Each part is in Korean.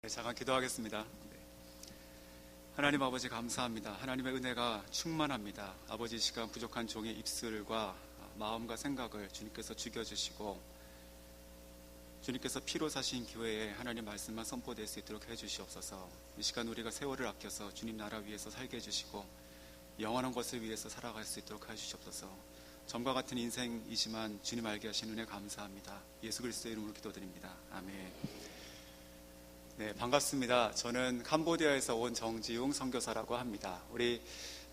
잠깐 기도하겠습니다. 하나님 아버지 감사합니다. 하나님의 은혜가 충만합니다. 아버지, 이 시간 부족한 종의 입술과 마음과 생각을 주님께서 죽여주시고 주님께서 피로 사신 교회에 하나님 말씀만 선포될 수 있도록 해주시옵소서. 이 시간 우리가 세월을 아껴서 주님 나라 위해서 살게 해주시고 영원한 것을 위해서 살아갈 수 있도록 해주시옵소서. 점과 같은 인생이지만 주님 알게 하신 은혜 감사합니다. 예수 그리스도의 이름으로 기도드립니다. 아멘. 네, 반갑습니다. 저는 캄보디아에서 온 정지웅 선교사라고 합니다. 우리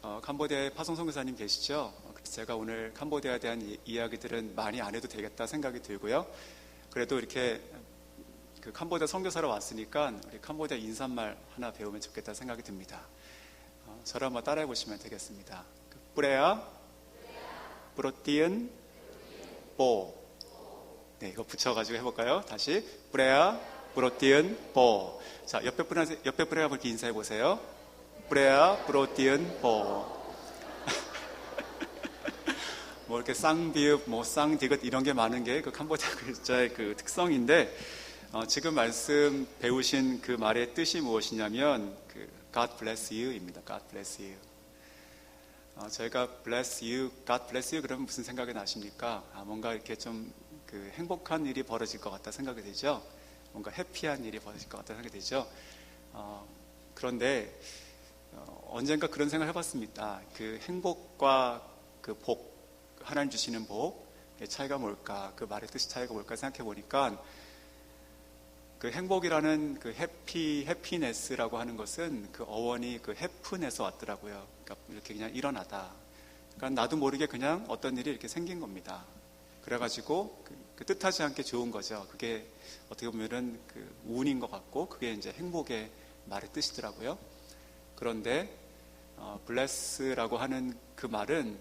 캄보디아에 파송 선교사님 계시죠? 제가 오늘 캄보디아에 대한 이야기들은 많이 안 해도 되겠다 생각이 들고요. 그래도 이렇게 캄보디아 선교사로 왔으니까 우리 캄보디아 인사말 하나 배우면 좋겠다 생각이 듭니다. 저를 한번 따라해 보시면 되겠습니다. 뿌레야, 뿌로띠은, 뽀. 네, 이거 붙여가지고 해볼까요? 다시 뿌레야, 브로티은 보. 자, 옆에 분하고 이렇게 인사해 보세요. 브레아 브로티은 보. 뭐 이렇게 쌍비읍, 뭐 쌍디귿 이런 게 많은 게 그 캄보디아 글자의 그 특성인데, 지금 말씀 배우신 그 말의 뜻이 무엇이냐면 God bless you입니다. God bless you. 저희가 bless you, God bless you 그러면 무슨 생각이 나십니까? 뭔가 이렇게 좀 행복한 일이 벌어질 것 같다 생각이 되죠. 뭔가 해피한 일이 벌어질 것 같다는 생각이 되죠. 그런데 언젠가 그런 생각을 해봤습니다. 그 행복과 그 복, 하나님 주시는 복의 차이가 뭘까, 그 말의 뜻이 차이가 뭘까 생각해 보니까 그 행복이라는 그 해피네스라고 하는 것은 그 어원이 그 해픈에서 왔더라고요. 그러니까 이렇게 그냥 일어나다. 그러니까 나도 모르게 그냥 어떤 일이 이렇게 생긴 겁니다. 그래가지고 그 뜻하지 않게 좋은 거죠. 그게 어떻게 보면은 그 운인 것 같고 그게 이제 행복의 말의 뜻이더라고요. 그런데 bless라고 하는 그 말은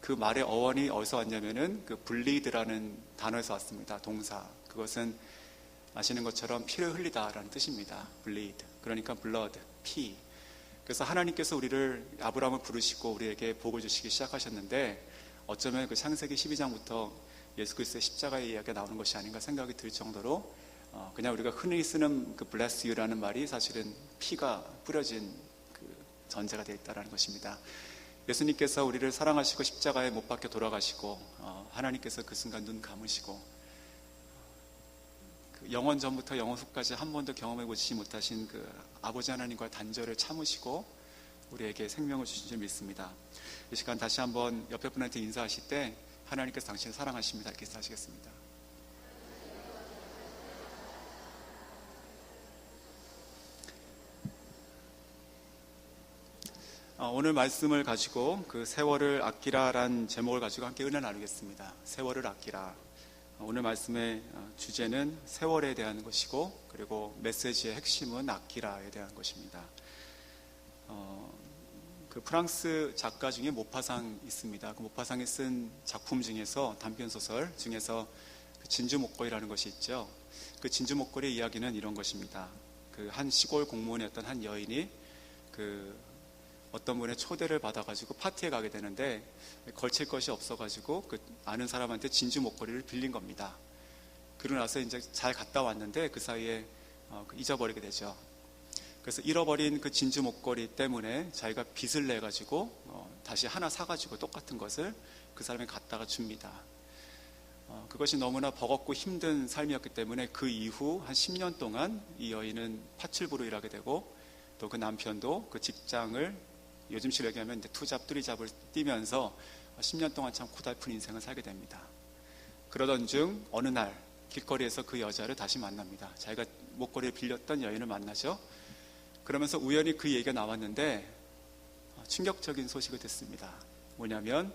그 말의 어원이 어디서 왔냐면은 그 bleed라는 단어에서 왔습니다. 동사. 그것은 아시는 것처럼 피를 흘리다라는 뜻입니다. bleed. 그러니까 blood, 피. 그래서 하나님께서 우리를 아브라함을 부르시고 우리에게 복을 주시기 시작하셨는데 어쩌면 그 창세기 12장부터 예수 그리스도의 십자가의 이야기가 나오는 것이 아닌가 생각이 들 정도로 그냥 우리가 흔히 쓰는 그 bless you라는 말이 사실은 피가 뿌려진 그 전제가 되어 있다는 것입니다. 예수님께서 우리를 사랑하시고 십자가에 못 박혀 돌아가시고 하나님께서 그 순간 눈 감으시고 그 영원 전부터 영원 후까지 한 번도 경험해 보시지 못하신 그 아버지 하나님과의 단절을 참으시고 우리에게 생명을 주신 줄 믿습니다. 이 시간 다시 한번 옆에 분한테 인사하실 때 하나님께서 당신을 사랑하십니다 이렇게 인사하시겠습니다. 오늘 말씀을 가지고 그 세월을 아끼라라는 제목을 가지고 함께 은혜 나누겠습니다. 세월을 아끼라. 오늘 말씀의 주제는 세월에 대한 것이고 그리고 메시지의 핵심은 아끼라에 대한 것입니다. 그 프랑스 작가 중에 모파상 있습니다. 그 모파상이 쓴 작품 중에서 단편소설 중에서 그 진주 목걸이라는 것이 있죠. 그 진주 목걸이의 이야기는 이런 것입니다. 그 한 시골 공무원이었던 한 여인이 그 어떤 분의 초대를 받아가지고 파티에 가게 되는데 걸칠 것이 없어가지고 그 아는 사람한테 진주 목걸이를 빌린 겁니다. 그러고 나서 이제 잘 갔다 왔는데 그 사이에 잊어버리게 되죠. 그래서 잃어버린 그 진주 목걸이 때문에 자기가 빚을 내가지고 다시 하나 사가지고 똑같은 것을 그 사람이 갖다가 줍니다. 그것이 너무나 버겁고 힘든 삶이었기 때문에 그 이후 한 10년 동안 이 여인은 파출부로 일하게 되고 또 그 남편도 그 직장을 요즘식으로 얘기하면 이제 투잡, 뚜리잡을 뛰면서 10년 동안 참 고달픈 인생을 살게 됩니다. 그러던 중 어느 날 길거리에서 그 여자를 다시 만납니다. 자기가 목걸이를 빌렸던 여인을 만나죠. 그러면서 우연히 그 얘기가 나왔는데 충격적인 소식을 듣습니다. 뭐냐면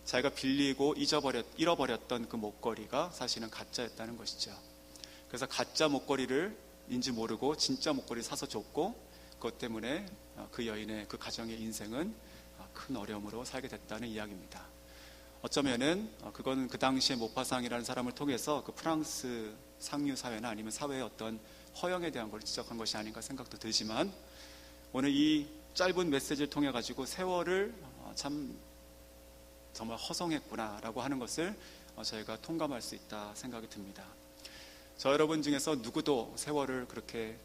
자기가 빌리고 잃어버렸던 그 목걸이가 사실은 가짜였다는 것이죠. 그래서 가짜 목걸이를 인지 모르고 진짜 목걸이를 사서 줬고 그것 때문에 그 여인의 그 가정의 인생은 큰 어려움으로 살게 됐다는 이야기입니다. 어쩌면은 그건 그 당시에 모파상이라는 사람을 통해서 그 프랑스 상류 사회나 아니면 사회의 어떤 허영에 대한 걸 지적한 것이 아닌가 생각도 들지만 오늘 이 짧은 메시지를 통해 가지고 세월을 참 정말 허송했구나라고 하는 것을 저희가 통감할 수 있다 생각이 듭니다. 저 여러분 중에서 누구도 세월을 그렇게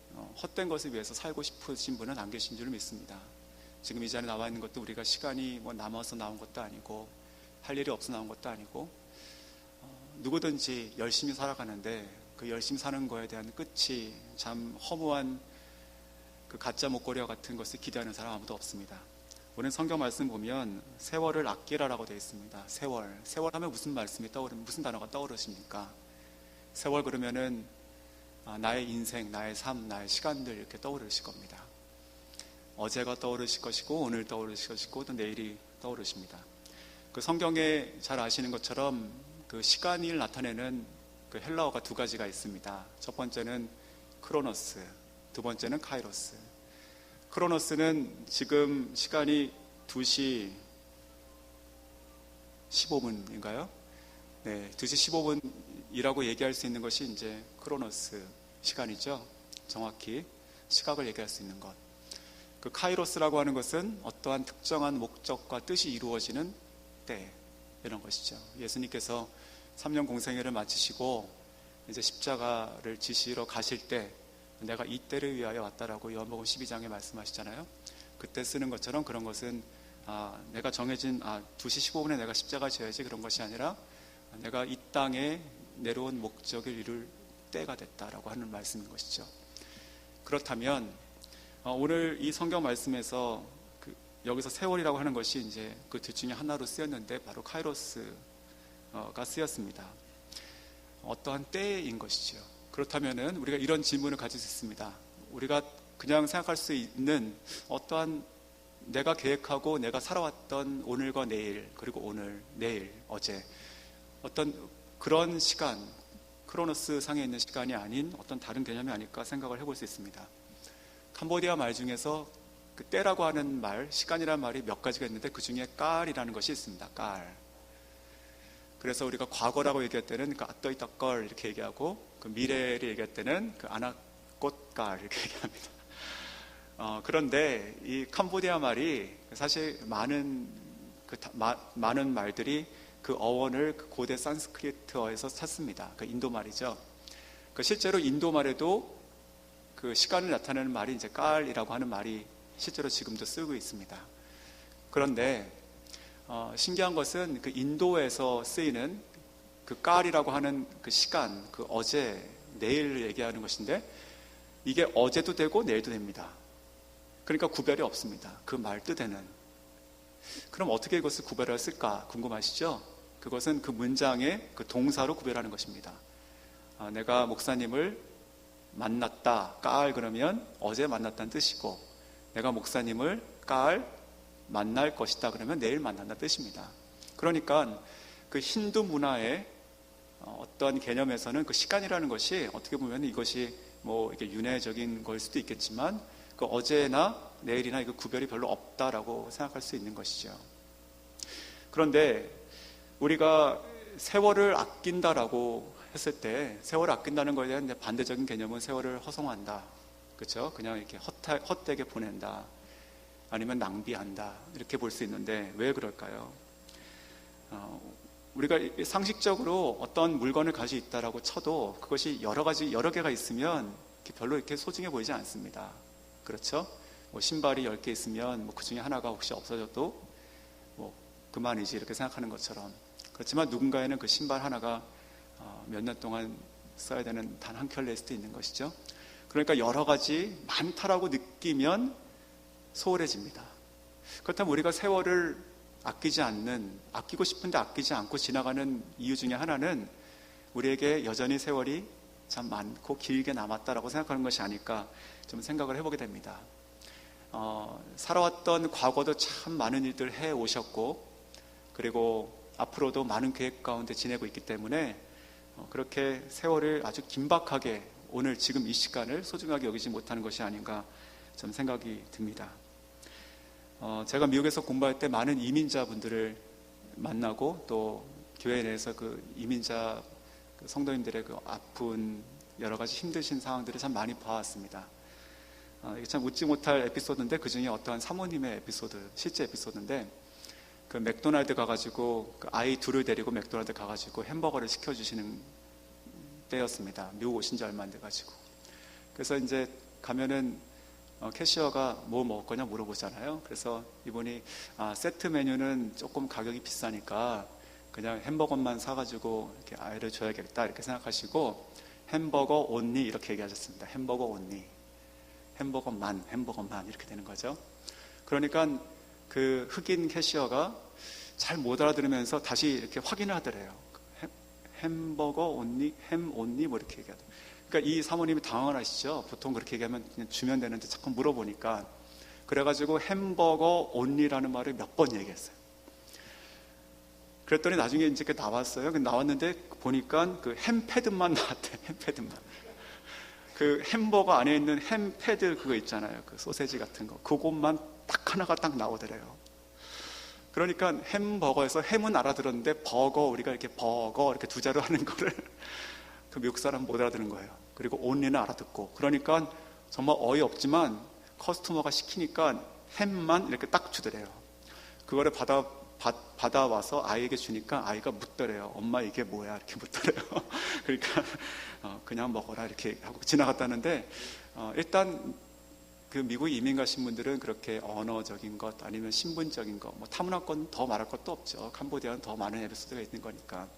헛된 것을 위해서 살고 싶으신 분은 안 계신 줄 믿습니다. 지금 이 자리에 나와 있는 것도 우리가 시간이 뭐 남아서 나온 것도 아니고 할 일이 없어 나온 것도 아니고 누구든지 열심히 살아가는데 그 열심히 사는 거에 대한 끝이 참 허무한 그 가짜 목걸이와 같은 것을 기대하는 사람 아무도 없습니다. 오늘 성경 말씀 보면 세월을 아끼라라고 되어 있습니다. 세월 하면 무슨 말씀이 무슨 단어가 떠오르십니까? 세월 그러면은 나의 인생, 나의 삶, 나의 시간들 이렇게 떠오르실 겁니다. 어제가 떠오르실 것이고 오늘 떠오르실 것이고 또 내일이 떠오르십니다. 그 성경에 잘 아시는 것처럼 그 시간을 나타내는 그 헬라어가 두 가지가 있습니다. 첫 번째는 크로노스, 두 번째는 카이로스. 크로노스는 지금 시간이 2시 15분인가요? 네, 2시 15분이라고 얘기할 수 있는 것이 이제 크로노스 시간이죠. 정확히 시각을 얘기할 수 있는 것. 그 카이로스라고 하는 것은 어떠한 특정한 목적과 뜻이 이루어지는 때, 이런 것이죠. 예수님께서 3년 공생애를 마치시고 이제 십자가를 지시러 가실 때 내가 이 때를 위하여 왔다라고 요한복음 12장에 말씀하시잖아요. 그때 쓰는 것처럼 그런 것은 내가 정해진 2시 15분에 내가 십자가 져야지 그런 것이 아니라 내가 이 땅에 내려온 목적을 이룰 때가 됐다라고 하는 말씀인 것이죠. 그렇다면 오늘 이 성경 말씀에서 여기서 세월이라고 하는 것이 이제 그 둘 중에 하나로 쓰였는데 바로 카이로스가 쓰였습니다. 어떠한 때인 것이죠. 그렇다면은 우리가 이런 질문을 가질 수 있습니다. 우리가 그냥 생각할 수 있는 어떠한 내가 계획하고 내가 살아왔던 오늘과 내일, 그리고 오늘, 내일, 어제 어떤 그런 시간, 크로노스 상에 있는 시간이 아닌 어떤 다른 개념이 아닐까 생각을 해볼 수 있습니다. 캄보디아 말 중에서 그 때라고 하는 말, 시간이라는 말이 몇 가지가 있는데 그 중에 깔이라는 것이 있습니다. 깔. 그래서 우리가 과거라고 얘기할 때는 그 아떠이떡걸 이렇게 얘기하고 그 미래를 얘기할 때는 그 아나꽃깔 이렇게 얘기합니다. 그런데 이 캄보디아 말이 사실 많은 말들이 그 어원을 그 고대 산스크리트어에서 찾습니다. 그 인도 말이죠. 그 실제로 인도 말에도 그 시간을 나타내는 말이 이제 깔이라고 하는 말이 실제로 지금도 쓰고 있습니다. 그런데 신기한 것은 그 인도에서 쓰이는 그 깔이라고 하는 그 시간, 그 어제, 내일을 얘기하는 것인데 이게 어제도 되고 내일도 됩니다. 그러니까 구별이 없습니다. 그 말 뜻에는. 그럼 어떻게 이것을 구별했을까 궁금하시죠? 그것은 그 문장의 그 동사로 구별하는 것입니다. 내가 목사님을 만났다, 깔 그러면 어제 만났다는 뜻이고 내가 목사님을 깔 만날 것이다 그러면 내일 만난다는 뜻입니다. 그러니까 그 힌두 문화의 어떤 개념에서는 그 시간이라는 것이 어떻게 보면 이것이 뭐 이렇게 윤회적인 걸 수도 있겠지만 그 어제나 내일이나 이거 구별이 별로 없다라고 생각할 수 있는 것이죠. 그런데 우리가 세월을 아낀다라고 했을 때 세월을 아낀다는 것에 대한 반대적인 개념은 세월을 허송한다. 그렇죠? 그냥 이렇게 헛되게 보낸다. 아니면 낭비한다. 이렇게 볼 수 있는데 왜 그럴까요? 우리가 상식적으로 어떤 물건을 가지고 있다라고 쳐도 그것이 여러 개가 있으면 별로 이렇게 소중해 보이지 않습니다. 그렇죠? 뭐 신발이 10개 있으면 뭐 그 중에 하나가 혹시 없어져도 뭐 그만이지 이렇게 생각하는 것처럼 그렇지만 누군가에는 그 신발 하나가 몇 년 동안 써야 되는 단 한 켤레일 수도 있는 것이죠. 그러니까 여러 가지 많다라고 느끼면 소홀해집니다. 그렇다면 우리가 세월을 아끼고 싶은데 아끼지 않고 지나가는 이유 중에 하나는 우리에게 여전히 세월이 참 많고 길게 남았다라고 생각하는 것이 아닐까 좀 생각을 해보게 됩니다. 살아왔던 과거도 참 많은 일들 해오셨고 그리고 앞으로도 많은 계획 가운데 지내고 있기 때문에 그렇게 세월을 아주 긴박하게 오늘 지금 이 시간을 소중하게 여기지 못하는 것이 아닌가 좀 생각이 듭니다. 제가 미국에서 공부할 때 많은 이민자분들을 만나고 또 교회 내에서 그 이민자 성도님들의 그 아픈 여러 가지 힘드신 상황들을 참 많이 봐왔습니다. 이게 참 웃지 못할 에피소드인데 그 중에 어떠한 사모님의 실제 에피소드인데 그 맥도날드 가가지고 그 아이 둘을 데리고 맥도날드 가가지고 햄버거를 시켜주시는 때였습니다. 미국 오신 지 얼마 안 돼가지고. 그래서 이제 가면은 캐시어가 뭐 먹을 거냐 물어보잖아요. 그래서 이분이 세트 메뉴는 조금 가격이 비싸니까 그냥 햄버거만 사가지고 이렇게 아이를 줘야겠다 이렇게 생각하시고 햄버거 온리 이렇게 얘기하셨습니다. 햄버거 온리, 햄버거만 이렇게 되는 거죠. 그러니까 그 흑인 캐시어가 잘 못 알아들으면서 다시 이렇게 확인을 하더래요. 햄버거 온리, 햄 온리 뭐 이렇게 얘기하더라고요. 그러니까 이 사모님이 당황을 하시죠. 보통 그렇게 얘기하면 그냥 주면 되는데 자꾸 물어보니까. 그래가지고 햄버거 온리라는 말을 몇 번 얘기했어요. 그랬더니 나중에 이제 나왔어요. 나왔는데 보니까 그 햄패드만 나왔대. 햄패드만. 그 햄버거 안에 있는 햄패드 그거 있잖아요. 그 소세지 같은 거. 그것만 딱 하나가 딱 나오더래요. 그러니까 햄버거에서 햄은 알아들었는데 버거, 우리가 이렇게 버거 이렇게 두 자로 하는 거를 그 미국 사람 못 알아듣는 거예요. 그리고 온리는 알아듣고. 그러니까 정말 어이없지만 커스터머가 시키니까 햄만 이렇게 딱 주더래요. 그거를 받아와서 아이에게 주니까 아이가 묻더래요. 엄마 이게 뭐야? 이렇게 묻더래요. 그러니까 그냥 먹어라 이렇게 하고 지나갔다는데 일단 그 미국 이민 가신 분들은 그렇게 언어적인 것 아니면 신분적인 것, 뭐 타문화권 더 말할 것도 없죠. 캄보디아는 더 많은 에피소드가 있는 거니까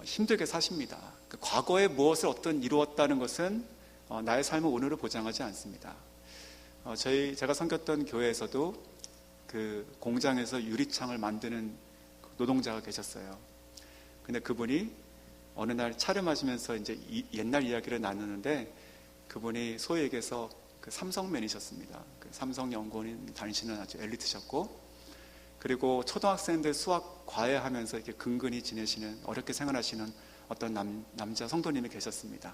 힘들게 사십니다. 그 과거에 무엇을 어떤 이루었다는 것은 나의 삶의 오늘을 보장하지 않습니다. 제가 섬겼던 교회에서도 그 공장에서 유리창을 만드는 노동자가 계셨어요. 근데 그분이 어느 날 차를 마시면서 이제 옛날 이야기를 나누는데 그분이 소위 얘기해서 그 삼성맨이셨습니다. 그 삼성연구원 다니시는 아주 엘리트셨고, 그리고 초등학생들 수학 과외하면서 이렇게 근근히 지내시는, 어렵게 생활하시는 어떤 남자 성도님이 계셨습니다.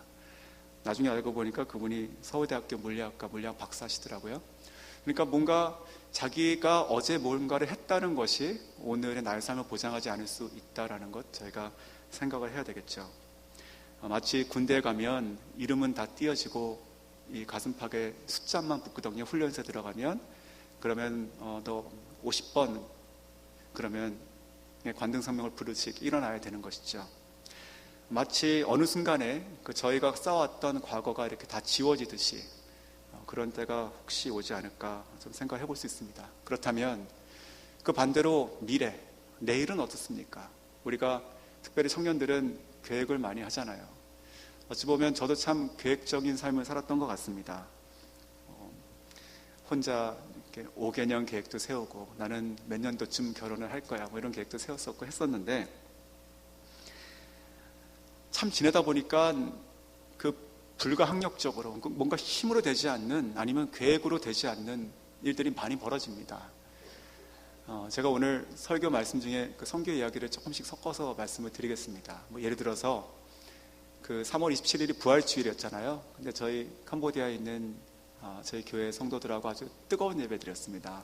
나중에 알고 보니까 그분이 서울대학교 물리학과 물리학 박사시더라고요. 그러니까 뭔가 자기가 어제 뭔가를 했다는 것이 오늘의 나의 삶을 보장하지 않을 수 있다는 것, 저희가 생각을 해야 되겠죠. 마치 군대에 가면 이름은 다 띄어지고 이 가슴팍에 숫자만 붙거든요. 훈련소에 들어가면. 그러면 너 50번 그러면 관등성명을 부르듯이 일어나야 되는 것이죠. 마치 어느 순간에 저희가 쌓아왔던 과거가 이렇게 다 지워지듯이 그런 때가 혹시 오지 않을까 좀 생각해 볼 수 있습니다. 그렇다면 그 반대로 미래, 내일은 어떻습니까? 우리가 특별히 청년들은 계획을 많이 하잖아요. 어찌 보면 저도 참 계획적인 삶을 살았던 것 같습니다. 혼자 이렇게 5개년 계획도 세우고 나는 몇 년도쯤 결혼을 할 거야 뭐 이런 계획도 세웠었고 했었는데 참 지내다 보니까 그 불가항력적으로 뭔가 힘으로 되지 않는 아니면 계획으로 되지 않는 일들이 많이 벌어집니다. 제가 오늘 설교 말씀 중에 그 선교 이야기를 조금씩 섞어서 말씀을 드리겠습니다. 뭐 예를 들어서 그 3월 27일이 부활주일이었잖아요. 근데 저희 캄보디아에 있는 저희 교회 성도들하고 아주 뜨거운 예배 드렸습니다.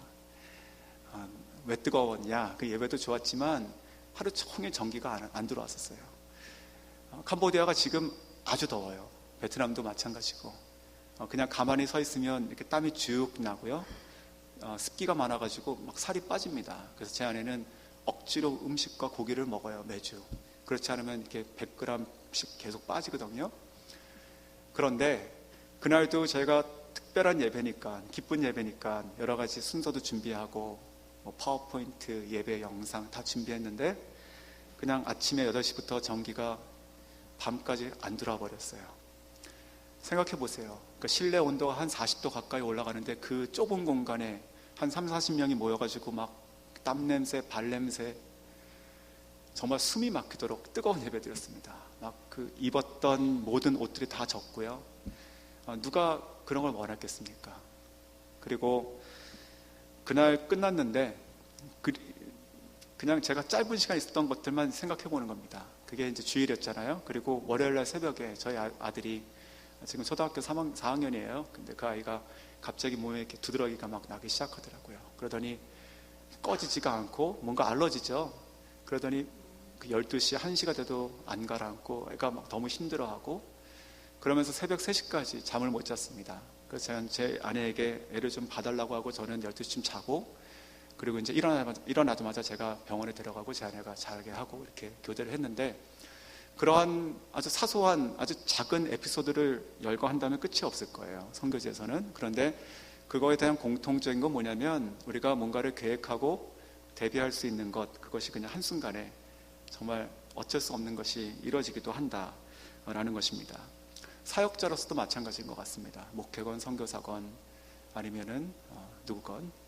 왜 뜨거웠냐? 그 예배도 좋았지만 하루 종일 전기가 안 들어왔었어요. 캄보디아가 지금 아주 더워요. 베트남도 마찬가지고 그냥 가만히 서 있으면 이렇게 땀이 쭉 나고요. 습기가 많아가지고 막 살이 빠집니다. 그래서 제 아내는 억지로 음식과 고기를 먹어요, 매주. 그렇지 않으면 이렇게 100g씩 계속 빠지거든요. 그런데 그날도 저희가 특별한 예배니까, 기쁜 예배니까 여러 가지 순서도 준비하고 뭐 파워포인트 예배 영상 다 준비했는데 그냥 아침에 8시부터 전기가 밤까지 안 들어와 버렸어요. 생각해 보세요. 그러니까 실내 온도가 한 40도 가까이 올라가는데 그 좁은 공간에 한 3, 40명이 모여가지고 막 땀 냄새, 발 냄새, 정말 숨이 막히도록 뜨거운 예배 드렸습니다. 막 그 입었던 모든 옷들이 다 젖고요. 누가 그런 걸 원했겠습니까? 그리고 그날 끝났는데 그냥 제가 짧은 시간 있었던 것들만 생각해 보는 겁니다. 그게 이제 주일이었잖아요. 그리고 월요일날 새벽에 저희 아들이 지금 초등학교 4학년이에요. 근데 그 아이가 갑자기 몸에 이렇게 두드러기가 막 나기 시작하더라고요. 그러더니 꺼지지가 않고 뭔가 알러지죠. 그러더니 그 12시, 1시가 돼도 안 가라앉고 애가 막 너무 힘들어하고 그러면서 새벽 3시까지 잠을 못 잤습니다. 그래서 제가 제 아내에게 애를 좀 봐달라고 하고 저는 12시쯤 자고 그리고 이제 일어나자마자 제가 병원에 데려가고 제 아내가 자게 하고 이렇게 교대를 했는데 그러한 아주 사소한 아주 작은 에피소드를 열거한다면 끝이 없을 거예요, 선교지에서는. 그런데 그거에 대한 공통적인 건 뭐냐면 우리가 뭔가를 계획하고 대비할 수 있는 것, 그것이 그냥 한순간에 정말 어쩔 수 없는 것이 이루어지기도 한다라는 것입니다. 사역자로서도 마찬가지인 것 같습니다. 목회건, 선교사건, 아니면은 누구건.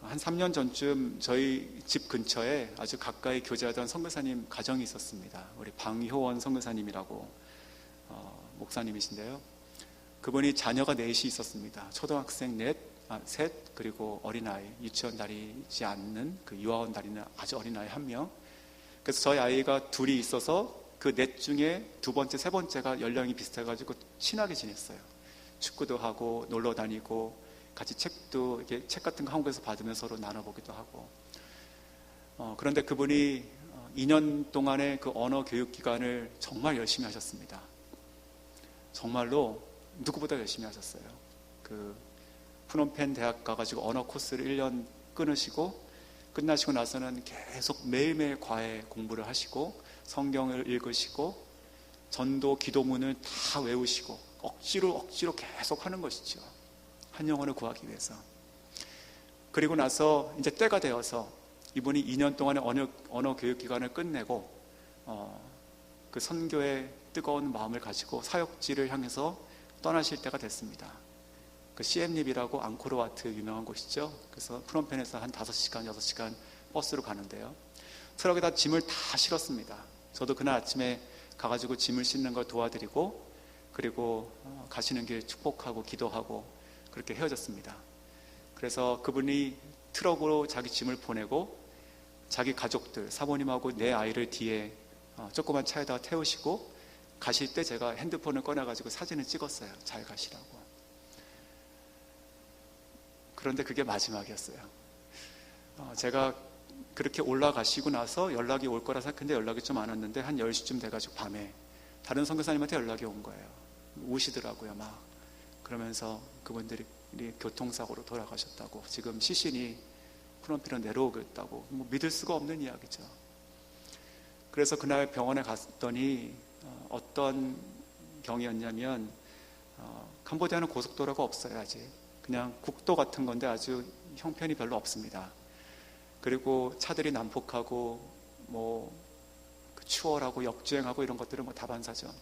한 3년 전쯤 저희 집 근처에 아주 가까이 교제하던 선교사님 가정이 있었습니다. 우리 방효원 선교사님이라고 목사님이신데요. 그분이 자녀가 넷이 있었습니다. 초등학생 셋, 그리고 어린아이, 유치원 다니지 않는 그 유아원 다니는 아주 어린아이 1명. 그래서 저희 아이가 둘이 있어서 그 넷 중에 두 번째, 세 번째가 연령이 비슷해가지고 친하게 지냈어요. 축구도 하고 놀러 다니고 같이 책도 이렇게 책 같은 거 한국에서 받으면 서로 나눠보기도 하고. 그런데 그분이 2년 동안의 그 언어 교육 기간을 정말 열심히 하셨습니다. 정말로 누구보다 열심히 하셨어요. 그 프놈펜 대학 가가지고 언어 코스를 1년 끊으시고 끝나시고 나서는 계속 매일매일 과외 공부를 하시고 성경을 읽으시고 전도 기도문을 다 외우시고 억지로 계속 하는 것이죠. 한 영혼을 구하기 위해서. 그리고 나서 이제 때가 되어서 이분이 2년 동안의 언어 교육 기간을 끝내고 그 선교의 뜨거운 마음을 가지고 사역지를 향해서 떠나실 때가 됐습니다. 그 시엠립이라고 앙코르와트 유명한 곳이죠. 그래서 프놈펜에서 한 5시간, 6시간 버스로 가는데요. 트럭에다 짐을 다 실었습니다. 저도 그날 아침에 가가지고 짐을 싣는 걸 도와드리고, 그리고 가시는 길 축복하고 기도하고 그렇게 헤어졌습니다. 그래서 그분이 트럭으로 자기 짐을 보내고 자기 가족들, 사모님하고 내 아이를 뒤에 조그만 차에다가 태우시고 가실 때 제가 핸드폰을 꺼내가지고 사진을 찍었어요. 잘 가시라고. 그런데 그게 마지막이었어요. 제가 그렇게 올라가시고 나서 연락이 올 거라 생각했는데 연락이 좀 안 왔는데 한 10시쯤 돼가지고 밤에 다른 선교사님한테 연락이 온 거예요. 우시더라고요, 막. 그러면서 그분들이 교통사고로 돌아가셨다고, 지금 시신이 프놈펜으로 내려오고 있다고. 뭐 믿을 수가 없는 이야기죠. 그래서 그날 병원에 갔더니 어떤 경이었냐면 캄보디아는 고속도로가 없어요. 아직 그냥 국도 같은 건데 아주 형편이 별로 없습니다. 그리고 차들이 난폭하고 뭐 추월하고 역주행하고 이런 것들은 뭐 다반사죠.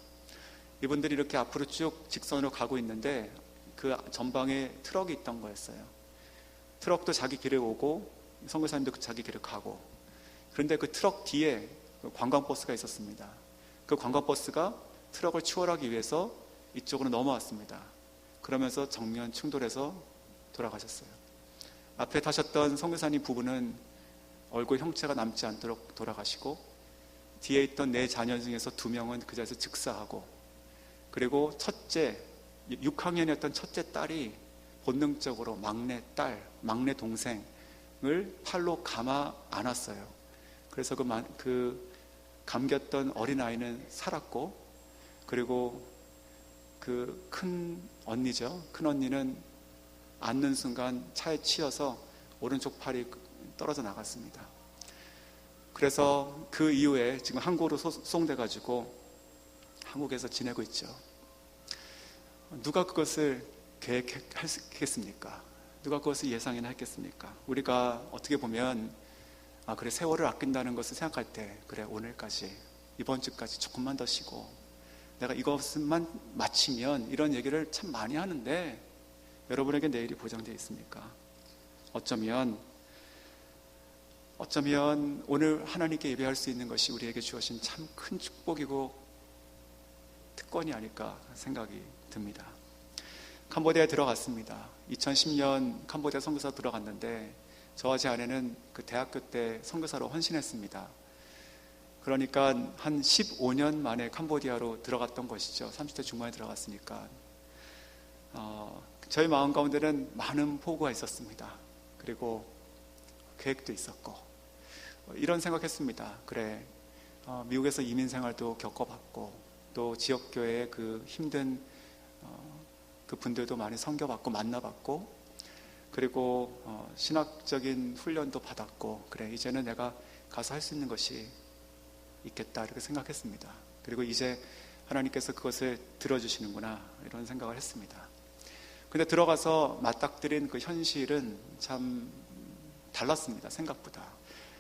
이분들이 이렇게 앞으로 쭉 직선으로 가고 있는데 그 전방에 트럭이 있던 거였어요. 트럭도 자기 길에 오고 선교사님도 자기 길에 가고. 그런데 그 트럭 뒤에 관광버스가 있었습니다. 그 관광버스가 트럭을 추월하기 위해서 이쪽으로 넘어왔습니다. 그러면서 정면 충돌해서 돌아가셨어요. 앞에 타셨던 선교사님 부부는 얼굴 형체가 남지 않도록 돌아가시고, 뒤에 있던 4자녀 중에서 2명은 그 자리에서 즉사하고, 그리고 첫째 6학년이었던 첫째 딸이 본능적으로 막내 딸, 막내 동생을 팔로 감아 안았어요. 그래서 그 감겼던 어린아이는 살았고, 그리고 그 큰 언니죠. 큰 언니는 앉는 순간 차에 치여서 오른쪽 팔이 떨어져 나갔습니다. 그래서 그 이후에 지금 한국으로 소송돼가지고 한국에서 지내고 있죠. 누가 그것을 계획했겠습니까? 누가 그것을 예상이나 했겠습니까? 우리가 어떻게 보면 그래, 세월을 아낀다는 것을 생각할 때, 그래, 오늘까지, 이번 주까지 조금만 더 쉬고 내가 이것만 마치면, 이런 얘기를 참 많이 하는데 여러분에게 내일이 보장되어 있습니까? 어쩌면 오늘 하나님께 예배할 수 있는 것이 우리에게 주어진 참 큰 축복이고 특권이 아닐까 생각이 듭니다. 캄보디아에 들어갔습니다. 2010년 캄보디아 선교사 들어갔는데 저와 제 아내는 그 대학교 때 선교사로 헌신했습니다. 그러니까 한 15년 만에 캄보디아로 들어갔던 것이죠. 30대 중반에 들어갔으니까. 저희 마음 가운데는 많은 포부가 있었습니다. 그리고 계획도 있었고, 이런 생각했습니다. 그래, 미국에서 이민 생활도 겪어봤고, 또 지역교회의 그 힘든 그 분들도 많이 섬겨봤고 만나봤고, 그리고 신학적인 훈련도 받았고, 그래, 이제는 내가 가서 할 수 있는 것이 있겠다 이렇게 생각했습니다. 그리고 이제 하나님께서 그것을 들어주시는구나 이런 생각을 했습니다. 근데 들어가서 맞닥뜨린 그 현실은 참 달랐습니다. 생각보다.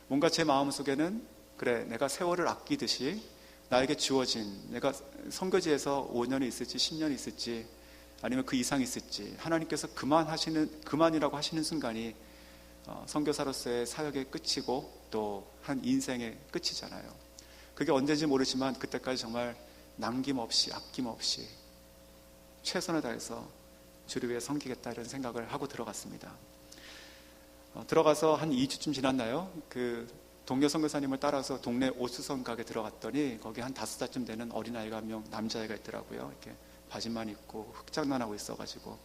뭔가 제 마음속에는 그래, 내가 세월을 아끼듯이 나에게 주어진, 내가 선교지에서 5년이 있을지 10년이 있을지 아니면 그 이상이 있을지 하나님께서 그만이라고 하시는 순간이 선교사로서의 사역의 끝이고 또 한 인생의 끝이잖아요. 그게 언제인지 모르지만 그때까지 정말 남김없이 아낌없이 최선을 다해서 주를 위해 섬기겠다 이런 생각을 하고 들어갔습니다. 들어가서 한 2주쯤 지났나요? 그 동료 선교사님을 따라서 동네 옷수선 가게 들어갔더니 거기 한 5살쯤 되는 어린아이가 한 명, 남자아이가 있더라고요. 이렇게 바지만 입고 흑장난하고 있어가지고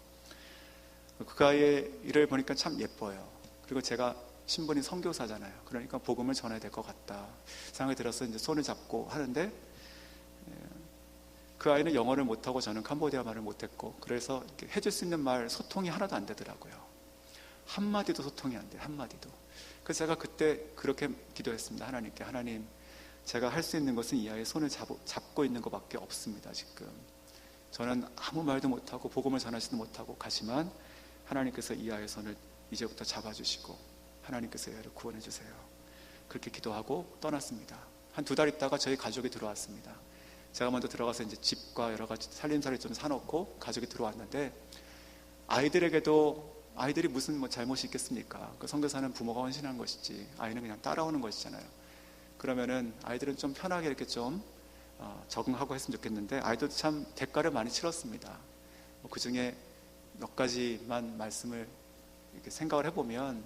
그 아이의 일을 보니까 참 예뻐요. 그리고 제가 신분이 선교사잖아요. 그러니까 복음을 전해야 될 것 같다 생각이 들어서 이제 손을 잡고 하는데 그 아이는 영어를 못하고 저는 캄보디아 말을 못했고 그래서 해줄 수 있는 말 소통이 하나도 안 되더라고요. 한마디도 소통이 안 돼요. 한마디도. 그래서 제가 그때 그렇게 기도했습니다. 하나님께. 하나님, 제가 할 수 있는 것은 이 아이의 손을 잡고 있는 것밖에 없습니다. 지금 저는 아무 말도 못하고 복음을 전하지도 못하고 가지만 하나님께서 이 아이의 손을 이제부터 잡아주시고 하나님께서 이 아이를 구원해 주세요. 그렇게 기도하고 떠났습니다. 한 2달 있다가 저희 가족이 들어왔습니다. 제가 먼저 들어가서 이제 집과 여러 가지 살림살이 좀 사놓고 가족이 들어왔는데 아이들이 무슨 뭐 잘못이 있겠습니까? 그 선교사는 부모가 헌신한 것이지 아이는 그냥 따라오는 것이잖아요. 그러면은 아이들은 좀 편하게 이렇게 좀 적응하고 했으면 좋겠는데 아이들도 참 대가를 많이 치렀습니다. 그 중에 몇 가지만 말씀을 이렇게 생각을 해보면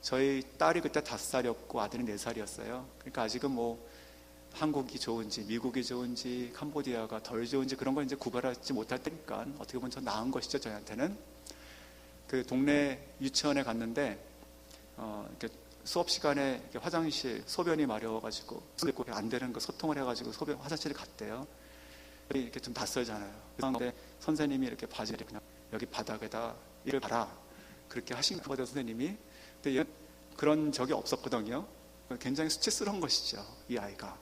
저희 딸이 그때 5살이었고 아들이 4살이었어요. 그러니까 아직은 뭐 한국이 좋은지 미국이 좋은지 캄보디아가 덜 좋은지 그런 걸 이제 구별하지 못할 때니까 어떻게 보면 더 나은 것이죠. 저희한테는 그 동네 유치원에 갔는데 이렇게 수업 시간에 이렇게 화장실 소변이 마려워가지고 안 되는 거 소통을 해가지고 화장실에 갔대요. 이렇게 좀 낯설잖아요. 그런데 선생님이 이렇게 바지를 그냥 여기 바닥에다 이를 봐라 그렇게 하신 거예요. 선생님이. 근데 그런 적이 없었거든요. 굉장히 수치스러운 것이죠. 이 아이가.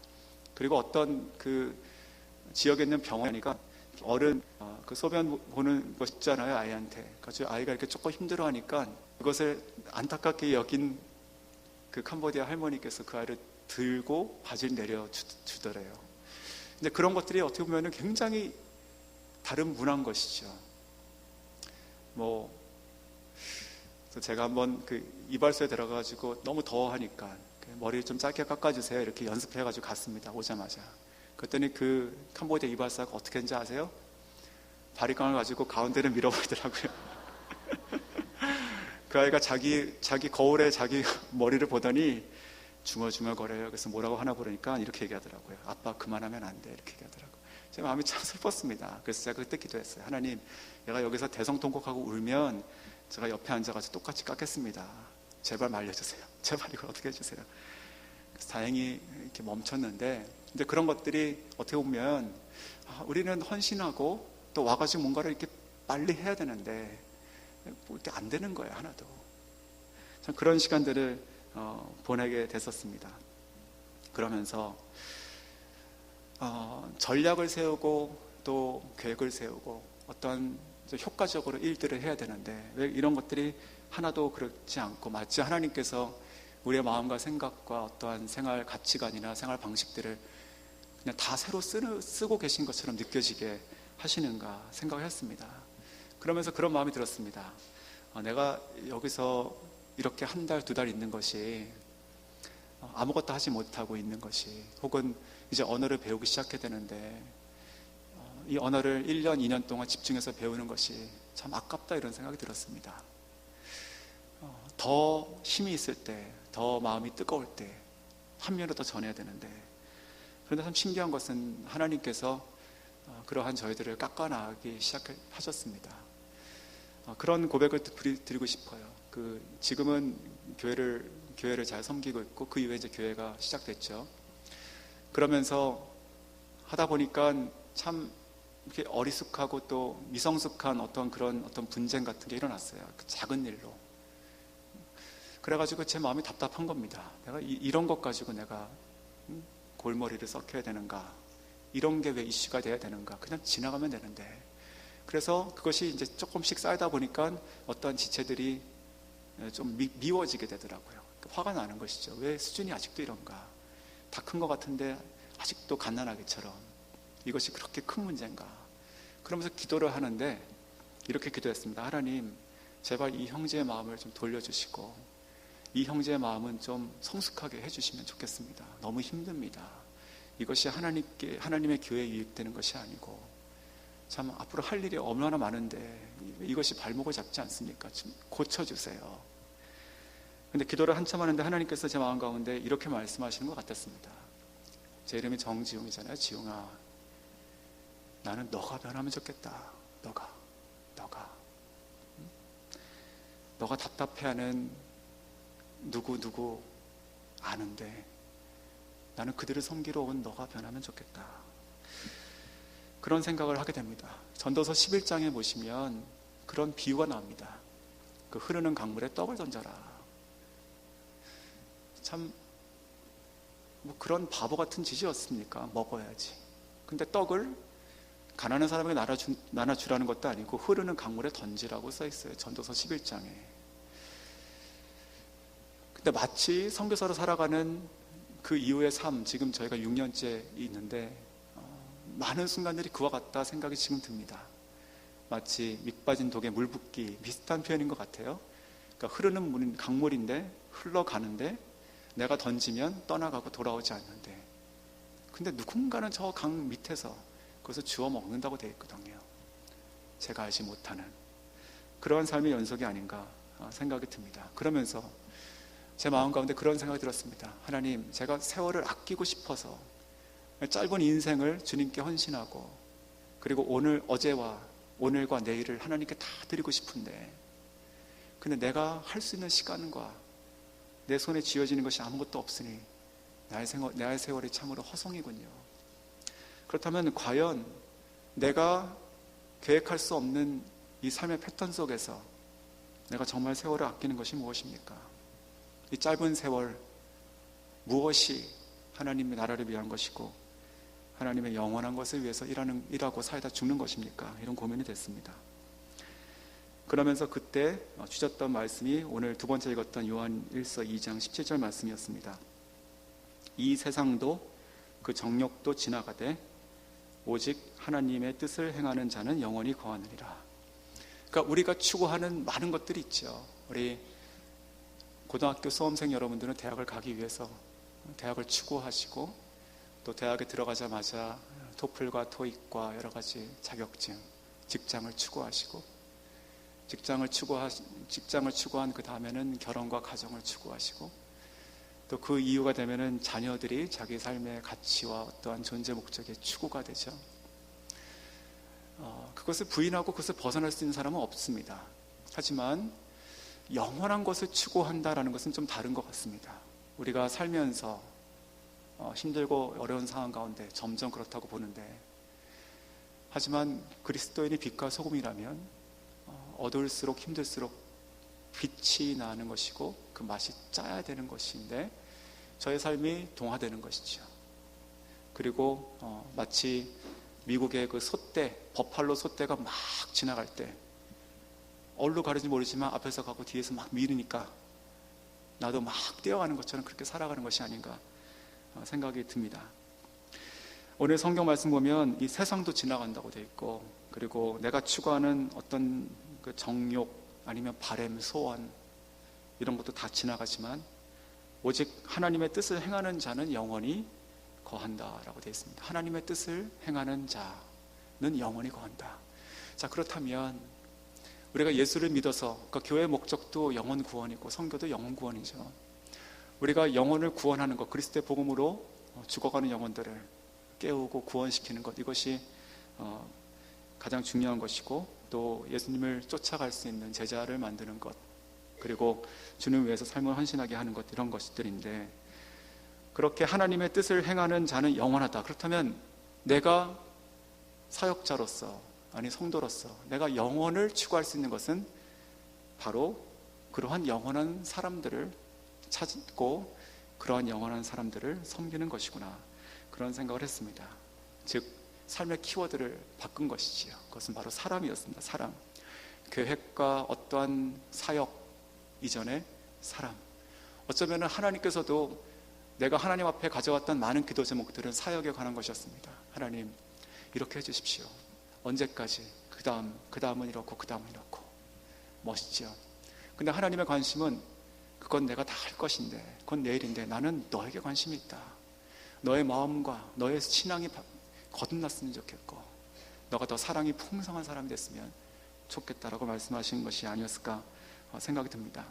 그리고 어떤 그 지역에 있는 병원이니까 어른 그 소변 보는 거 있잖아요. 아이한테. 그래서 아이가 이렇게 조금 힘들어하니까 그것을 안타깝게 여긴 그 캄보디아 할머니께서 그 아이를 들고 바지를 내려주더래요. 근데 그런 것들이 어떻게 보면 굉장히 다른 문화인 것이죠. 그래서 제가 한번 그 이발소에 들어가가지고 너무 더워하니까 머리를 좀 짧게 깎아주세요. 이렇게 연습해가지고 갔습니다. 오자마자. 그랬더니 그 캄보디아 이발사가 어떻게 했는지 아세요? 바리깡을 가지고 가운데를 밀어버리더라고요. 그 아이가 자기 거울에 자기 머리를 보더니 중얼중얼거려요. 그래서 뭐라고 하나 보니까 이렇게 얘기하더라고요. 아빠 그만하면 안 돼. 이렇게 얘기하더라고요. 제 마음이 참 슬펐습니다. 그래서 제가 그때 기도했어요. 하나님, 얘가 여기서 대성통곡하고 울면 제가 옆에 앉아가지고 똑같이 깎겠습니다. 제발 말려주세요. 제발 이걸 어떻게 해주세요. 그래서 다행히 이렇게 멈췄는데, 근데 그런 것들이 어떻게 보면 우리는 헌신하고 또 와가지고 뭔가를 이렇게 빨리 해야 되는데 뭐 이렇게 안 되는 거예요. 하나도. 참 그런 시간들을 보내게 됐었습니다. 그러면서 전략을 세우고 또 계획을 세우고 어떤 효과적으로 일들을 해야 되는데 왜 이런 것들이 하나도 그렇지 않고 마치 하나님께서 우리의 마음과 생각과 어떠한 생활 가치관이나 생활 방식들을 그냥 다 새로 쓰고 계신 것처럼 느껴지게 하시는가 생각을 했습니다. 그러면서 그런 마음이 들었습니다. 내가 여기서 이렇게 1달, 2달 있는 것이 아무것도 하지 못하고 있는 것이 혹은 이제 언어를 배우기 시작해야 되는데 이 언어를 1년, 2년 동안 집중해서 배우는 것이 참 아깝다 이런 생각이 들었습니다. 더 힘이 있을 때, 더 마음이 뜨거울 때 한 면을 더 전해야 되는데 그런데 참 신기한 것은 하나님께서 그러한 저희들을 깎아나가기 시작하셨습니다. 그런 고백을 드리고 싶어요. 지금은 교회를 잘 섬기고 있고 그 이후에 이제 교회가 시작됐죠. 그러면서 하다 보니까 참 이렇게 어리숙하고 또 미성숙한 어떤 분쟁 같은 게 일어났어요. 그 작은 일로. 그래가지고 제 마음이 답답한 겁니다. 내가 이런 것 가지고 내가 골머리를 썩혀야 되는가? 이런 게 왜 이슈가 돼야 되는가? 그냥 지나가면 되는데. 그래서 그것이 이제 조금씩 쌓이다 보니까 어떠한 지체들이 좀 미워지게 되더라고요. 화가 나는 것이죠. 왜 수준이 아직도 이런가? 다 큰 것 같은데 아직도 갓난아기처럼 이것이 그렇게 큰 문제인가? 그러면서 기도를 하는데 이렇게 기도했습니다. 하나님, 제발 이 형제의 마음을 좀 돌려주시고 이 형제의 마음은 좀 성숙하게 해주시면 좋겠습니다. 너무 힘듭니다. 이것이 하나님의 교회에 유익되는 것이 아니고 참 앞으로 할 일이 얼마나 많은데 이것이 발목을 잡지 않습니까? 좀 고쳐주세요. 근데 기도를 한참 하는데 하나님께서 제 마음 가운데 이렇게 말씀하시는 것 같았습니다. 제 이름이 정지용이잖아요. 지용아, 나는 너가 변하면 좋겠다. 너가 답답해하는 누구 아는데 나는 그들을 섬기러 온 너가 변하면 좋겠다. 그런 생각을 하게 됩니다. 전도서 11장에 보시면 그런 비유가 나옵니다. 그 흐르는 강물에 떡을 던져라. 참 뭐 그런 바보 같은 짓이었습니까? 먹어야지. 근데 떡을 가난한 사람에게 나눠주라는 것도 아니고 흐르는 강물에 던지라고 써 있어요. 전도서 11장에. 근데 마치 선교사로 살아가는 그 이후의 삶, 지금 저희가 6년째 있는데 많은 순간들이 그와 같다 생각이 지금 듭니다. 마치 밑 빠진 독에 물 붓기 비슷한 표현인 것 같아요. 그러니까 흐르는 물은 강물인데 흘러가는데 내가 던지면 떠나가고 돌아오지 않는데, 근데 누군가는 저 강 밑에서 그것을 주워 먹는다고 되어 있거든요. 제가 알지 못하는 그러한 삶의 연속이 아닌가 생각이 듭니다. 그러면서 제 마음 가운데 그런 생각이 들었습니다. 하나님, 제가 세월을 아끼고 싶어서 짧은 인생을 주님께 헌신하고 그리고 어제와 오늘과 내일을 하나님께 다 드리고 싶은데, 근데 내가 할 수 있는 시간과 내 손에 쥐어지는 것이 아무것도 없으니 나의 세월이 참으로 허송이군요. 그렇다면 과연 내가 계획할 수 없는 이 삶의 패턴 속에서 내가 정말 세월을 아끼는 것이 무엇입니까? 이 짧은 세월 무엇이 하나님의 나라를 위한 것이고 하나님의 영원한 것을 위해서 일하고 살다 죽는 것입니까? 이런 고민이 됐습니다. 그러면서 그때 주셨던 말씀이 오늘 두 번째 읽었던 요한일서 2장 17절 말씀이었습니다. 이 세상도 그 정욕도 지나가되 오직 하나님의 뜻을 행하는 자는 영원히 거하느니라. 그러니까 우리가 추구하는 많은 것들이 있죠. 우리 고등학교 수험생 여러분들은 대학을 가기 위해서 대학을 추구하시고 또 대학에 들어가자마자 토플과 토익과 여러 가지 자격증, 직장을 추구하시고 직장을 추구한 그 다음에는 결혼과 가정을 추구하시고 또 그 이유가 되면은 자녀들이 자기 삶의 가치와 어떠한 존재 목적의 추구가 되죠. 그것을 부인하고 그것을 벗어날 수 있는 사람은 없습니다. 하지만 영원한 것을 추구한다라는 것은 좀 다른 것 같습니다. 우리가 살면서 힘들고 어려운 상황 가운데 점점 그렇다고 보는데, 하지만 그리스도인이 빛과 소금이라면 어두울수록 힘들수록 빛이 나는 것이고 그 맛이 짜야 되는 것인데 저의 삶이 동화되는 것이죠. 그리고 마치 미국의 그 소떼, 버팔로 소떼가 막 지나갈 때 어디로 가는지 모르지만 앞에서 가고 뒤에서 막 밀으니까 나도 막 뛰어가는 것처럼 그렇게 살아가는 것이 아닌가 생각이 듭니다. 오늘 성경 말씀 보면 이 세상도 지나간다고 되어 있고, 그리고 내가 추구하는 어떤 그 정욕 아니면 바램, 소원 이런 것도 다 지나가지만 오직 하나님의 뜻을 행하는 자는 영원히 거한다라고 되어 있습니다. 하나님의 뜻을 행하는 자는 영원히 거한다. 자, 그렇다면 우리가 예수를 믿어서, 그러니까 교회의 목적도 영혼 구원이고 선교도 영혼 구원이죠. 우리가 영혼을 구원하는 것, 그리스도의 복음으로 죽어가는 영혼들을 깨우고 구원시키는 것, 이것이 가장 중요한 것이고, 또 예수님을 쫓아갈 수 있는 제자를 만드는 것, 그리고 주님 위해서 삶을 헌신하게 하는 것, 이런 것들인데, 그렇게 하나님의 뜻을 행하는 자는 영원하다. 그렇다면 내가 사역자로서, 아니 성도로서 내가 영혼을 추구할 수 있는 것은 바로 그러한 영원한 사람들을 찾고 그러한 영원한 사람들을 섬기는 것이구나. 그런 생각을 했습니다. 즉 삶의 키워드를 바꾼 것이지요. 그것은 바로 사람이었습니다. 사람. 계획과 어떠한 사역 이전에 사람. 어쩌면 하나님께서도 내가 하나님 앞에 가져왔던 많은 기도 제목들은 사역에 관한 것이었습니다. 하나님 이렇게 해주십시오. 언제까지? 그 다음은 이렇고 그 다음은 이렇고. 멋있죠. 근데 하나님의 관심은 그건 내가 다 할 것인데, 그건 내일인데 나는 너에게 관심이 있다. 너의 마음과 너의 신앙이 거듭났으면 좋겠고 너가 더 사랑이 풍성한 사람이 됐으면 좋겠다라고 말씀하신 것이 아니었을까 생각이 듭니다.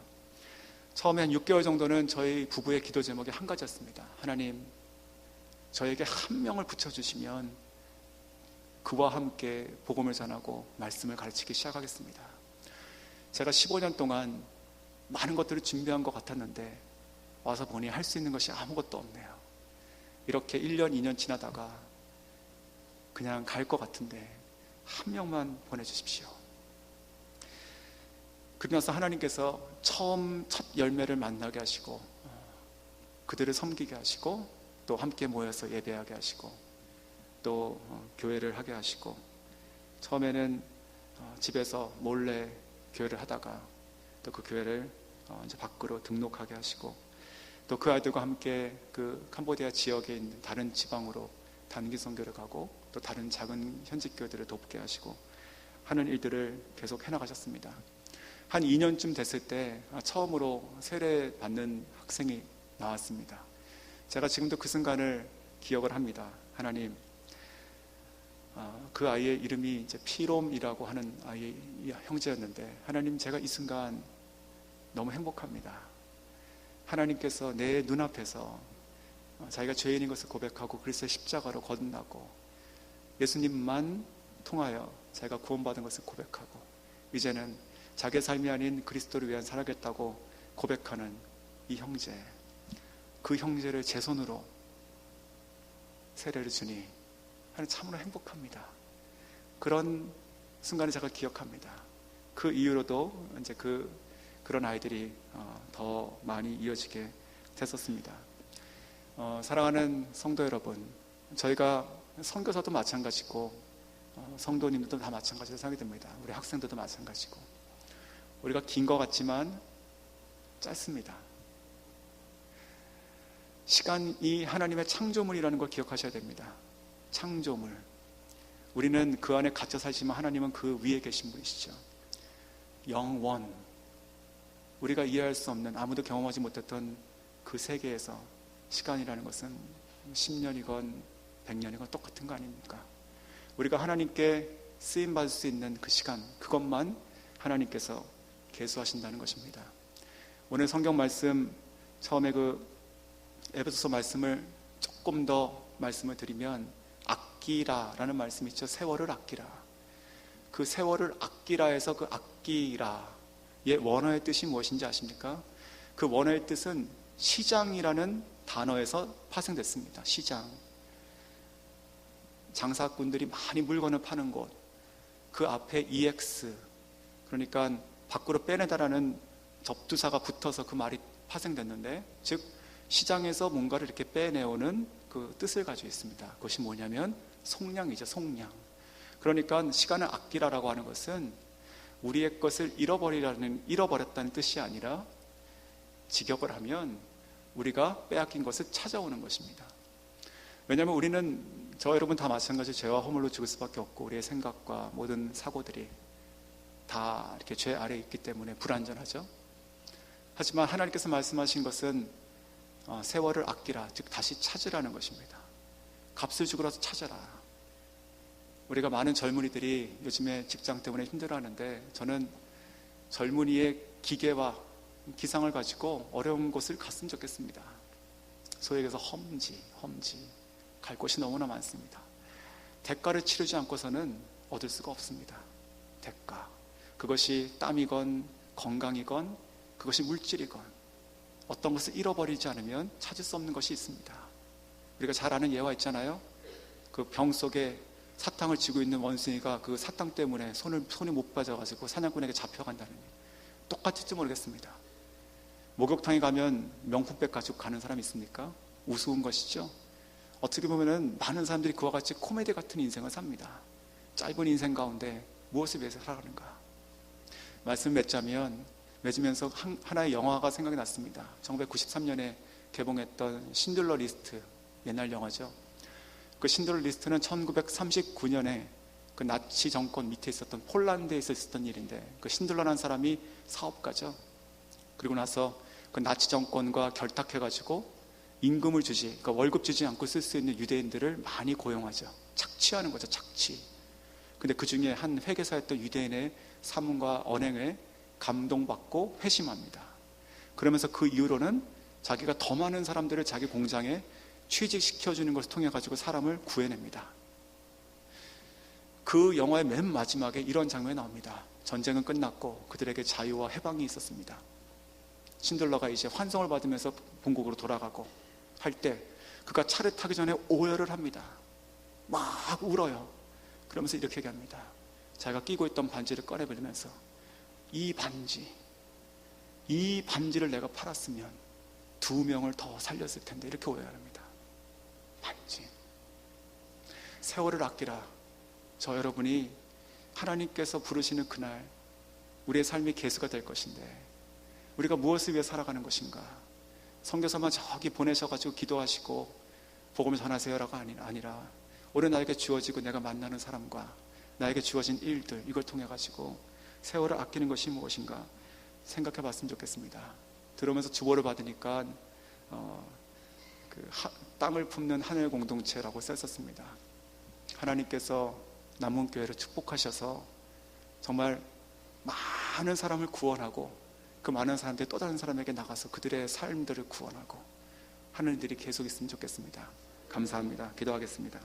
처음에 한 6개월 정도는 저희 부부의 기도 제목이 한 가지였습니다. 하나님, 저에게 한 명을 붙여주시면 그와 함께 복음을 전하고 말씀을 가르치기 시작하겠습니다. 제가 15년 동안 많은 것들을 준비한 것 같았는데 와서 보니 할 수 있는 것이 아무것도 없네요. 이렇게 1년, 2년 지나다가 그냥 갈 것 같은데 한 명만 보내주십시오. 그러고 나서 하나님께서 첫 열매를 만나게 하시고 그들을 섬기게 하시고 또 함께 모여서 예배하게 하시고 또 교회를 하게 하시고 처음에는 집에서 몰래 교회를 하다가 또 그 교회를 이제 밖으로 등록하게 하시고 또 그 아이들과 함께 그 캄보디아 지역에 있는 다른 지방으로 단기 선교를 가고 또 다른 작은 현직 교회들을 돕게 하시고 하는 일들을 계속 해나가셨습니다. 한 2년쯤 됐을 때 처음으로 세례 받는 학생이 나왔습니다. 제가 지금도 그 순간을 기억을 합니다. 하나님, 그 아이의 이름이 이제 피롬이라고 하는 아이의 형제였는데 하나님, 제가 이 순간 너무 행복합니다. 하나님께서 내 눈앞에서 자기가 죄인인 것을 고백하고 그리스도의 십자가로 거듭나고 예수님만 통하여 자기가 구원받은 것을 고백하고 이제는 자기의 삶이 아닌 그리스도를 위한 살아겠다고 고백하는 이 형제, 그 형제를 제 손으로 세례를 주니 하나님 참으로 행복합니다. 그런 순간을 제가 기억합니다. 그 이후로도 이제 그런 아이들이 더 많이 이어지게 됐었습니다. 사랑하는 성도 여러분, 저희가 선교사도 마찬가지고 성도님들도 다 마찬가지로 생각이 듭니다. 우리 학생들도 마찬가지고 우리가 긴 것 같지만 짧습니다. 시간이 하나님의 창조물이라는 걸 기억하셔야 됩니다. 창조물. 우리는 그 안에 갇혀 살지만 하나님은 그 위에 계신 분이시죠. 영원. 우리가 이해할 수 없는, 아무도 경험하지 못했던 그 세계에서 시간이라는 것은 10년이건 100년이건 똑같은 거 아닙니까? 우리가 하나님께 쓰임받을 수 있는 그 시간, 그것만 하나님께서 계수하신다는 것입니다. 오늘 성경 말씀, 처음에 그 에베소서 말씀을 조금 더 말씀을 드리면 아끼라라는 말씀이 있죠. 세월을 아끼라. 그 세월을 아끼라에서 그 아끼라의 원어의 뜻이 무엇인지 아십니까? 그 원어의 뜻은 시장이라는 단어에서 파생됐습니다. 시장. 장사꾼들이 많이 물건을 파는 곳. 그 앞에 EX, 그러니까 밖으로 빼내다라는 접두사가 붙어서 그 말이 파생됐는데, 즉 시장에서 뭔가를 이렇게 빼내오는 그 뜻을 가지고 있습니다. 그것이 뭐냐면 속량이죠. 속량. 그러니까 시간을 아끼라라고 하는 것은 우리의 것을 잃어버렸다는 뜻이 아니라 직역을 하면 우리가 빼앗긴 것을 찾아오는 것입니다. 왜냐하면 우리는, 저 여러분 다 마찬가지로 죄와 허물로 죽을 수밖에 없고 우리의 생각과 모든 사고들이 다 이렇게 죄 아래에 있기 때문에 불완전하죠. 하지만 하나님께서 말씀하신 것은 세월을 아끼라, 즉 다시 찾으라는 것입니다. 값을 주고라도 찾아라. 우리가 많은 젊은이들이 요즘에 직장 때문에 힘들어하는데 저는 젊은이의 기계와 기상을 가지고 어려운 곳을 갔으면 좋겠습니다. 소위 얘기해서 험지 갈 곳이 너무나 많습니다. 대가를 치르지 않고서는 얻을 수가 없습니다. 대가, 그것이 땀이건 건강이건 그것이 물질이건 어떤 것을 잃어버리지 않으면 찾을 수 없는 것이 있습니다. 우리가 잘 아는 예화 있잖아요. 그 병 속에 사탕을 쥐고 있는 원숭이가 그 사탕 때문에 손이 못 빠져가지고 사냥꾼에게 잡혀간다는 일. 똑같을지 모르겠습니다. 목욕탕에 가면 명품백 가지고 가는 사람 있습니까? 우스운 것이죠. 어떻게 보면은 많은 사람들이 그와 같이 코미디 같은 인생을 삽니다. 짧은 인생 가운데 무엇을 위해서 살아가는가. 말씀 맺으면서 하나의 영화가 생각이 났습니다. 1993년에 개봉했던 신들러 리스트, 옛날 영화죠. 그 신들러 리스트는 1939년에 그 나치 정권 밑에 있었던 폴란드에 있었던 일인데, 그 신들러라는 사람이 사업가죠. 그리고 나서 그 나치 정권과 결탁해가지고 임금을 주지, 그러니까 월급 주지 않고 쓸 수 있는 유대인들을 많이 고용하죠. 착취하는 거죠, 착취. 근데 그 중에 한 회계사였던 유대인의 사문과 언행에 감동받고 회심합니다. 그러면서 그 이후로는 자기가 더 많은 사람들을 자기 공장에 취직시켜주는 것을 통해 가지고 사람을 구해냅니다. 그 영화의 맨 마지막에 이런 장면이 나옵니다. 전쟁은 끝났고 그들에게 자유와 해방이 있었습니다. 신들러가 이제 환송을 받으면서 본국으로 돌아가고 할 때 그가 차를 타기 전에 오열을 합니다. 막 울어요. 그러면서 이렇게 얘기합니다. 자기가 끼고 있던 반지를 꺼내버리면서 이 반지를 내가 팔았으면 2명을 더 살렸을 텐데, 이렇게 오해합니다. 반지. 세월을 아끼라. 저 여러분이 하나님께서 부르시는 그날 우리의 삶이 계수가 될 것인데, 우리가 무엇을 위해 살아가는 것인가. 선교사만 저기 보내셔가지고 기도하시고 복음을 전하세요라가 아니라 오늘 나에게 주어지고 내가 만나는 사람과 나에게 주어진 일들, 이걸 통해 가지고 세월을 아끼는 것이 무엇인가 생각해 봤으면 좋겠습니다. 들으면서 주보를 받으니까 땅을 품는 하늘 공동체라고 썼었습니다. 하나님께서 남문교회를 축복하셔서 정말 많은 사람을 구원하고 그 많은 사람들이 또 다른 사람에게 나가서 그들의 삶들을 구원하고 하는 일들이 계속 있으면 좋겠습니다. 감사합니다. 기도하겠습니다.